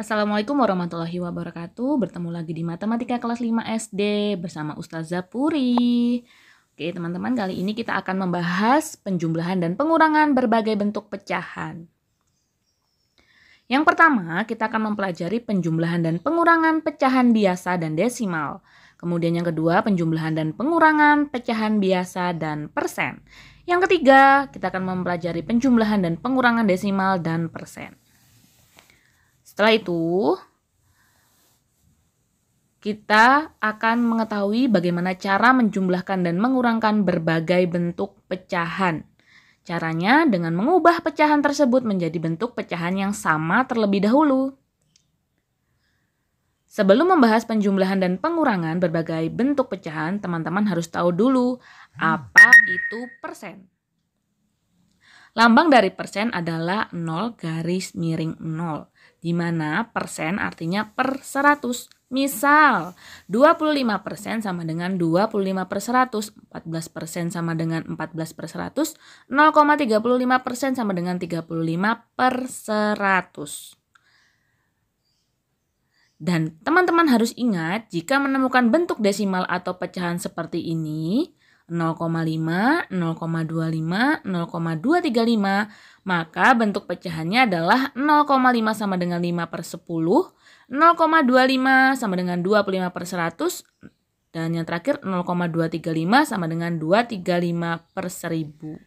Assalamualaikum warahmatullahi wabarakatuh. Bertemu lagi di Matematika kelas 5 SD bersama Ustazah Puri. Oke, teman-teman, kali ini kita akan membahas penjumlahan dan pengurangan berbagai bentuk pecahan. Yang pertama, kita akan mempelajari penjumlahan dan pengurangan pecahan biasa dan desimal. Kemudian yang kedua, penjumlahan dan pengurangan pecahan biasa dan persen. Yang ketiga, kita akan mempelajari penjumlahan dan pengurangan desimal dan persen. Setelah itu, kita akan mengetahui bagaimana cara menjumlahkan dan mengurangkan berbagai bentuk pecahan. Caranya dengan mengubah pecahan tersebut menjadi bentuk pecahan yang sama terlebih dahulu. Sebelum membahas penjumlahan dan pengurangan berbagai bentuk pecahan, teman-teman harus tahu dulu apa itu persen. Lambang dari persen adalah 0 garis miring 0. Di mana persen artinya per 100. Misal, 25% sama dengan 25 per 100, 14% sama dengan 14 per 100, 0,35% sama dengan 35 per 100. Dan teman-teman harus ingat, jika menemukan bentuk desimal atau pecahan seperti ini, 0,5, 0,25, 0,235, maka bentuk pecahannya adalah 0,5 sama dengan 5 per 10, 0,25 sama dengan 25 per 100, dan yang terakhir 0,235 sama dengan 235 per 1000.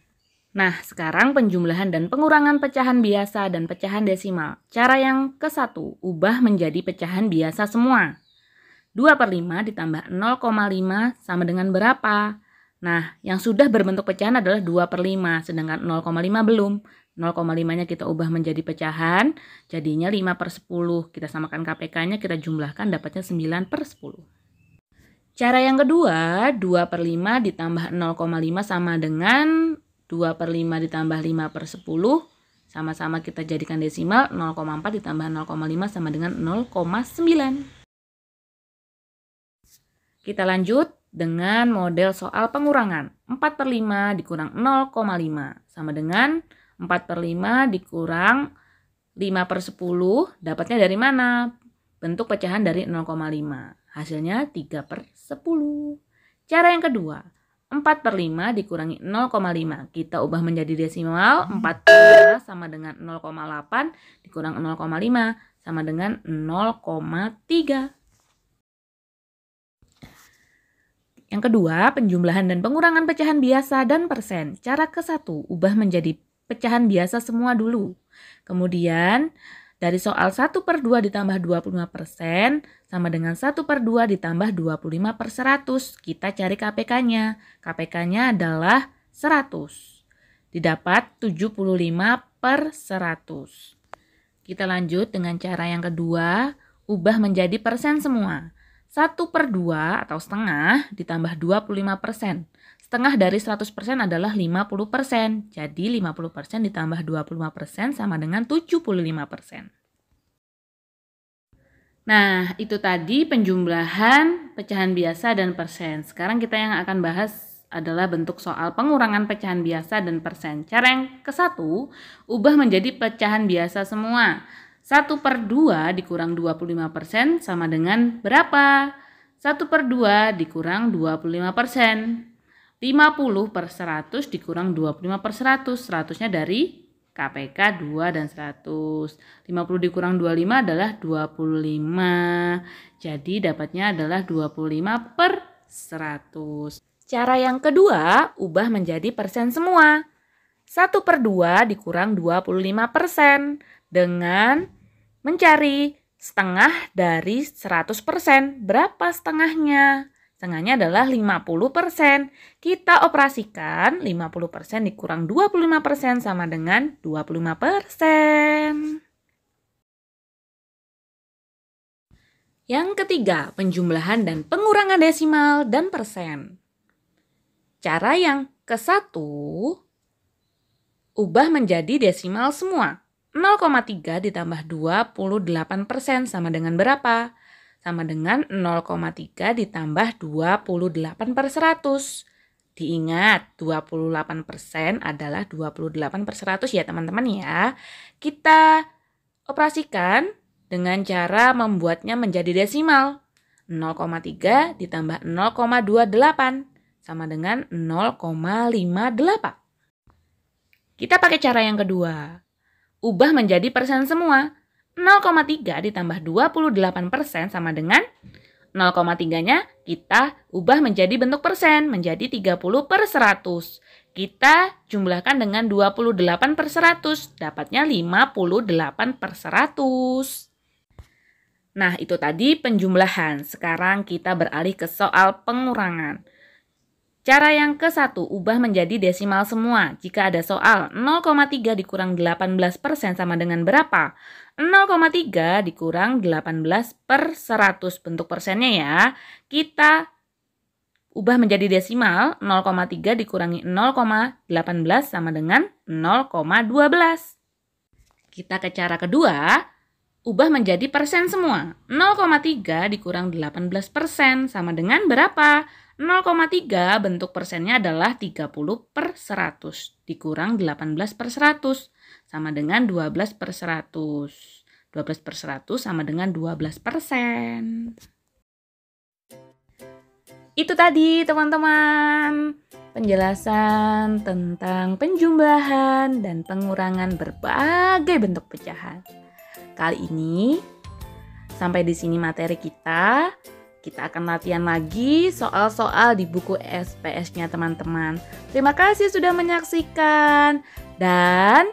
Nah, sekarang penjumlahan dan pengurangan pecahan biasa dan pecahan desimal. Cara yang ke-1, ubah menjadi pecahan biasa semua. 2 per 5 ditambah 0,5 sama dengan berapa? Nah, yang sudah berbentuk pecahan adalah 2 per 5, sedangkan 0,5 belum. 0,5-nya kita ubah menjadi pecahan, jadinya 5 per 10. Kita samakan KPK-nya, kita jumlahkan, dapatnya 9 per 10. Cara yang kedua, 2 per 5 ditambah 0,5 sama dengan 2 per 5 ditambah 5 per 10. Sama-sama kita jadikan desimal, 0,4 ditambah 0,5 sama dengan 0,9. Kita lanjut dengan model soal pengurangan. 4 per 5 dikurang 0,5 sama dengan 4 per 5 dikurang 5 per 10. Dapatnya dari mana? Bentuk pecahan dari 0,5. Hasilnya 3 per 10. Cara yang kedua, 4 per 5 dikurangi 0,5. Kita ubah menjadi desimal. 4 per 5 sama dengan 0,8 dikurang 0,5 sama dengan 0,3. Yang kedua, penjumlahan dan pengurangan pecahan biasa dan persen. Cara ke-1, ubah menjadi pecahan biasa semua dulu. Kemudian, dari soal 1 per 2 ditambah 25% sama dengan 1 per 2 ditambah 25 per 100. Kita cari KPK-nya. KPK-nya adalah 100. Didapat 75 per 100. Kita lanjut dengan cara yang kedua, ubah menjadi persen semua. 1 per 2 atau setengah ditambah 25%. Setengah dari 100% adalah 50%. Jadi 50% ditambah 25% sama dengan 75%. Nah, itu tadi penjumlahan pecahan biasa dan persen. Sekarang kita yang akan bahas adalah bentuk soal pengurangan pecahan biasa dan persen. Cara yang ke-1, ubah menjadi pecahan biasa semua. 1 per 2 dikurang 25% sama dengan berapa? 1 per 2 dikurang 25%. 50 per 100 dikurang 25 per 100. 100-nya dari KPK 2 dan 100. 50 dikurang 25 adalah 25. Jadi dapatnya adalah 25 per 100. Cara yang kedua, ubah menjadi persen semua. 1 per 2 dikurang 25% dengan mencari setengah dari 100%. Berapa setengahnya? Setengahnya adalah 50%. Kita operasikan 50% dikurang 25% sama dengan 25%. Yang ketiga, penjumlahan dan pengurangan desimal dan persen. Cara yang ke-1, ubah menjadi desimal semua. 0,3 ditambah 28% sama dengan berapa? Sama dengan 0,3 ditambah 28 per 100. Diingat, 28% adalah 28 per 100 ya teman-teman ya. Kita operasikan dengan cara membuatnya menjadi desimal. 0,3 ditambah 0,28 sama dengan 0,58. Kita pakai cara yang kedua. Ubah menjadi persen semua. 0,3 ditambah 28% sama dengan 0,3-nya kita ubah menjadi bentuk persen, menjadi 30/100. Kita jumlahkan dengan 28/100, dapatnya 58/100. Nah, itu tadi penjumlahan. Sekarang kita beralih ke soal pengurangan. Cara yang ke-1, ubah menjadi desimal semua. Jika ada soal 0,3 dikurang 18% sama dengan berapa? 0,3 dikurang 18/100. Bentuk persennya ya. Kita ubah menjadi desimal. 0,3 dikurangi 0,18 sama dengan 0,12. Kita ke cara kedua. Ubah menjadi persen semua. 0,3 dikurang 18% sama dengan berapa? 0,3 bentuk persennya adalah 30/100 dikurang 18/100 sama dengan 12/100. 12/100 sama dengan 12%. Itu tadi teman-teman, penjelasan tentang penjumlahan dan pengurangan berbagai bentuk pecahan. Kali ini sampai di sini materi kita. Kita akan latihan lagi soal-soal di buku SPS-nya teman-teman. Terima kasih sudah menyaksikan. Dan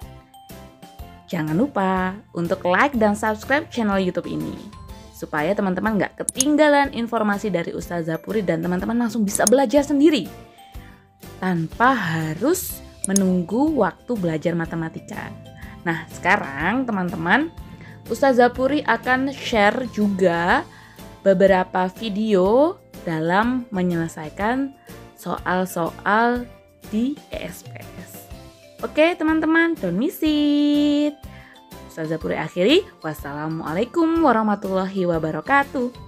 jangan lupa untuk like dan subscribe channel YouTube ini. Supaya teman-teman gak ketinggalan informasi dari Ustazah Puri dan teman-teman langsung bisa belajar sendiri. Tanpa harus menunggu waktu belajar matematika. Nah, sekarang teman-teman, Ustazah Puri akan share juga beberapa video dalam menyelesaikan soal-soal di ESPS. Oke teman-teman, don't miss it. Ustazah Puri akhiri, wassalamualaikum warahmatullahi wabarakatuh.